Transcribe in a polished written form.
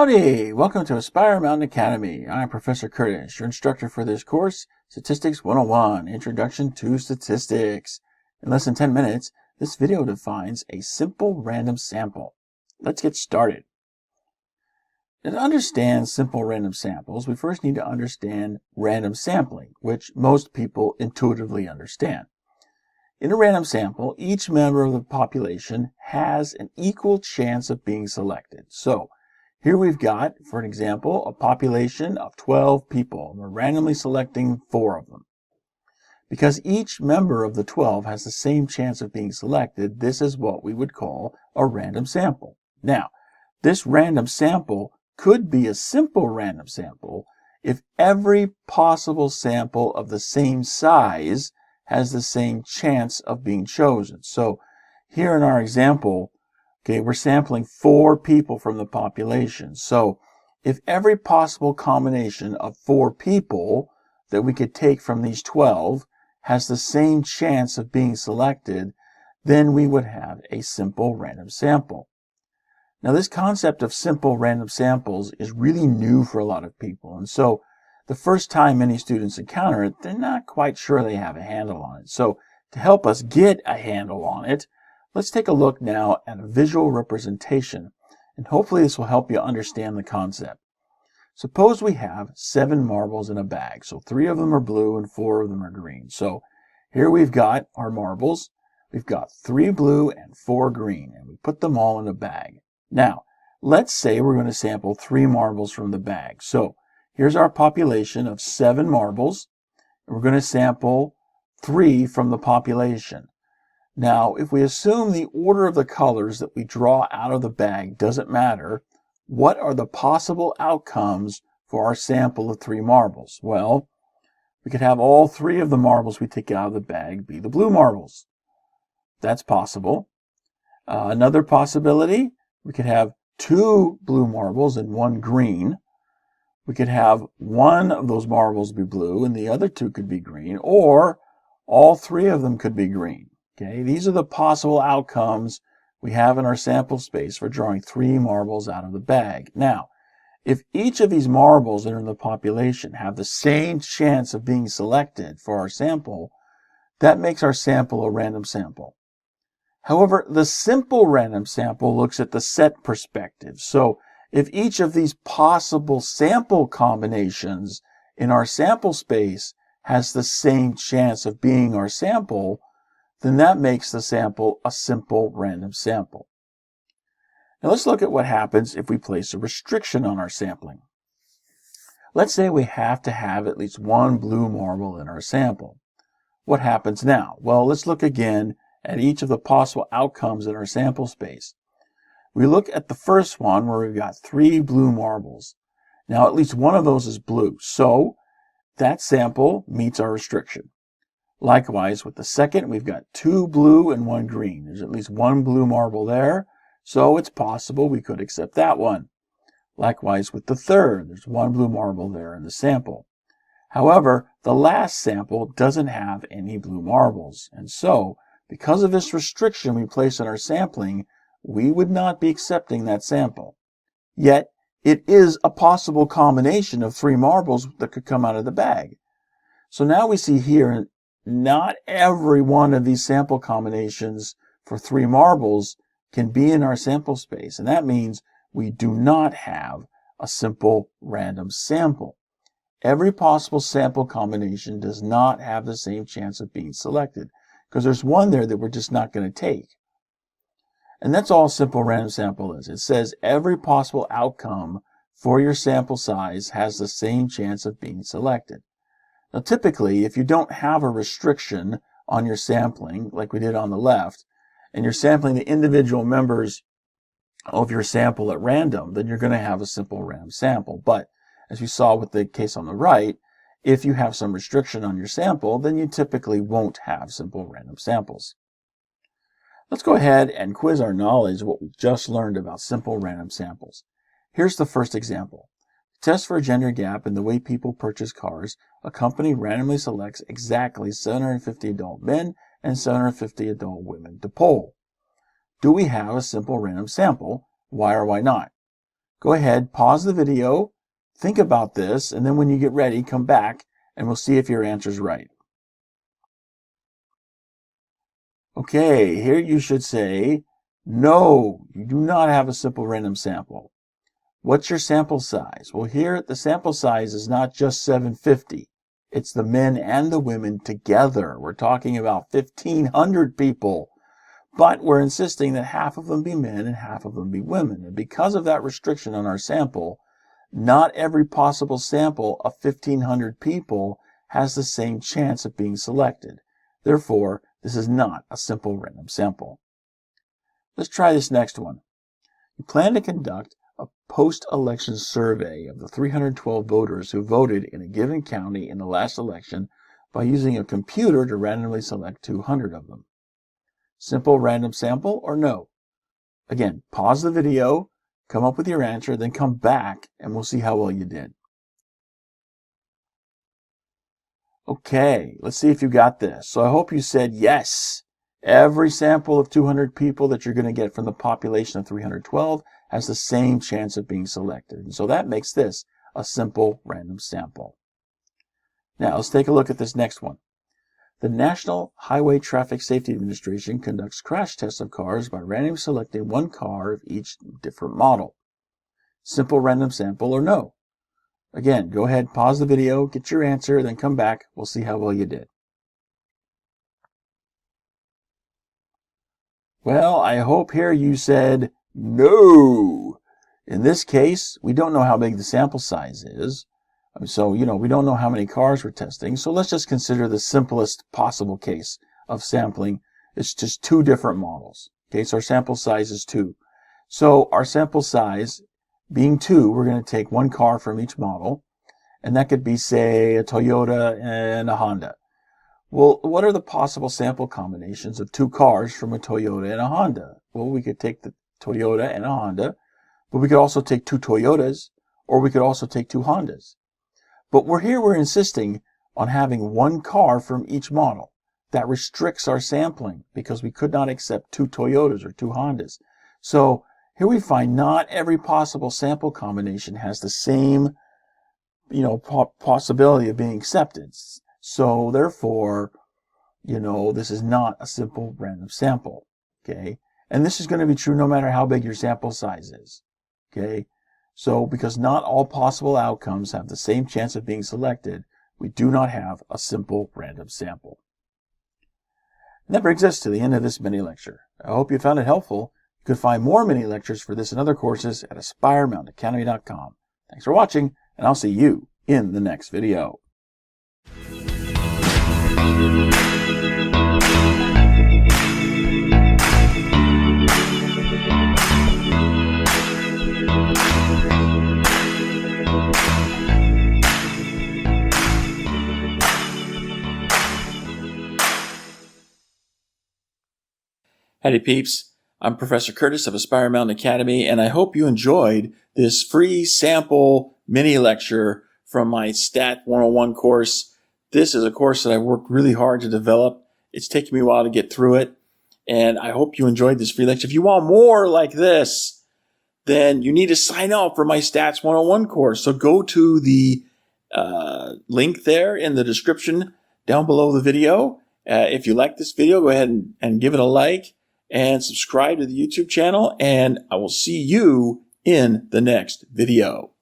Howdy! Welcome to Aspire Mountain Academy. I'm Professor Curtis, your instructor for this course, Statistics 101, Introduction to Statistics. In less than 10 minutes, this video defines a simple random sample. Let's get started. Now, to understand simple random samples, we first need to understand random sampling, which most people intuitively understand. In a random sample, each member of the population has an equal chance of being selected. So, here we've got, for an example, a population of 12 people, and we're randomly selecting 4 of them. Because each member of the 12 has the same chance of being selected, this is what we would call a random sample. Now, this random sample could be a simple random sample if every possible sample of the same size has the same chance of being chosen. So, here in our example, okay, we're sampling 4 people from the population. So if every possible combination of 4 people that we could take from these 12 has the same chance of being selected, then we would have a simple random sample. Now, this concept of simple random samples is really new for a lot of people. And so the first time many students encounter it, they're not quite sure they have a handle on it. So to help us get a handle on it, let's take a look now at a visual representation, and hopefully this will help you understand the concept. Suppose we have 7 marbles in a bag. So 3 of them are blue and 4 of them are green. So here we've got our marbles. We've got 3 blue and 4 green, and we put them all in a bag. Now, let's say we're going to sample 3 marbles from the bag. So here's our population of 7 marbles, and we're going to sample 3 from the population. Now, if we assume the order of the colors that we draw out of the bag doesn't matter, what are the possible outcomes for our sample of 3 marbles? Well, we could have all 3 of the marbles we take out of the bag be the blue marbles. That's possible. Another possibility, we could have 2 blue marbles and 1 green. We could have 1 of those marbles be blue and the other 2 could be green, or all 3 of them could be green. Okay, these are the possible outcomes we have in our sample space for drawing 3 marbles out of the bag. Now, if each of these marbles that are in the population have the same chance of being selected for our sample, that makes our sample a random sample. However, the simple random sample looks at the set perspective. So, if each of these possible sample combinations in our sample space has the same chance of being our sample, then that makes the sample a simple random sample. Now let's look at what happens if we place a restriction on our sampling. Let's say we have to have at least 1 blue marble in our sample. What happens now? Well, let's look again at each of the possible outcomes in our sample space. We look at the first one where we've got 3 blue marbles. Now at least 1 of those is blue, so that sample meets our restriction. Likewise, with the second, we've got 2 blue and 1 green. There's at least 1 blue marble there, so it's possible we could accept that one. Likewise, with the third, there's 1 blue marble there in the sample. However, the last sample doesn't have any blue marbles, and so, because of this restriction we place on our sampling, we would not be accepting that sample. Yet, it is a possible combination of 3 marbles that could come out of the bag. So now we see here, not every one of these sample combinations for 3 marbles can be in our sample space, and that means we do not have a simple random sample. Every possible sample combination does not have the same chance of being selected, because there's one there that we're just not going to take. And that's all a simple random sample is. It says every possible outcome for your sample size has the same chance of being selected. Now, typically, if you don't have a restriction on your sampling, like we did on the left, and you're sampling the individual members of your sample at random, then you're going to have a simple random sample. But, as we saw with the case on the right, if you have some restriction on your sample, then you typically won't have simple random samples. Let's go ahead and quiz our knowledge of what we just learned about simple random samples. Here's the first example. To test for a gender gap in the way people purchase cars, a company randomly selects exactly 750 adult men and 750 adult women to poll. Do we have a simple random sample? Why or why not? go ahead, pause the video, think about this, and then when you get ready, come back and we'll see if your answer's right. Okay, here you should say, no, you do not have a simple random sample. What's your sample size? Well, here the sample size is not just 750. It's the men and the women together. We're talking about 1,500 people. But we're insisting that half of them be men and half of them be women. And because of that restriction on our sample, not every possible sample of 1,500 people has the same chance of being selected. Therefore, this is not a simple random sample. Let's try this next one. You plan to conduct a post-election survey of the 312 voters who voted in a given county in the last election by using a computer to randomly select 200 of them. Simple random sample or no? Again, pause the video, come up with your answer, then come back and we'll see how well you did. Okay, let's see if you got this. So I hope you said yes. Every sample of 200 people that you're going to get from the population of 312 has the same chance of being selected. And so that makes this a simple random sample. Now let's take a look at this next one. The National Highway Traffic Safety Administration conducts crash tests of cars by randomly selecting one car of each different model. Simple random sample or no? Again, go ahead, pause the video, get your answer, then come back. We'll see how well you did. Well, I hope here you said no. In this case, we don't know how big the sample size is. So, we don't know how many cars we're testing. So let's just consider the simplest possible case of sampling. It's just 2 different models. Okay, so our sample size is 2. So our sample size being 2, we're going to take 1 car from each model. And that could be, say, a Toyota and a Honda. Well, what are the possible sample combinations of 2 cars from a Toyota and a Honda? Well, we could take the Toyota and a Honda, but we could also take 2 Toyotas, or we could also take 2 Hondas. But we're insisting on having 1 car from each model. That restricts our sampling because we could not accept 2 Toyotas or 2 Hondas. So here we find not every possible sample combination has the same, possibility of being accepted. So therefore, this is not a simple random sample. Okay. And this is going to be true no matter how big your sample size is. Okay. So because not all possible outcomes have the same chance of being selected, we do not have a simple random sample. And that brings us to the end of this mini lecture. I hope you found it helpful. You can find more mini lectures for this and other courses at AspireMountainAcademy.com. Thanks for watching, and I'll see you in the next video. Howdy peeps, I'm Professor Curtis of Aspire Mountain Academy, and I hope you enjoyed this free sample mini lecture from my Stat 101 course. This is a course that I've worked really hard to develop. It's taken me a while to get through it, and I hope you enjoyed this free lecture. If you want more like this, then you need to sign up for my Stats 101 course. So go to the link there in the description down below the video. If you like this video, go ahead and give it a like. And subscribe to the YouTube channel, and I will see you in the next video.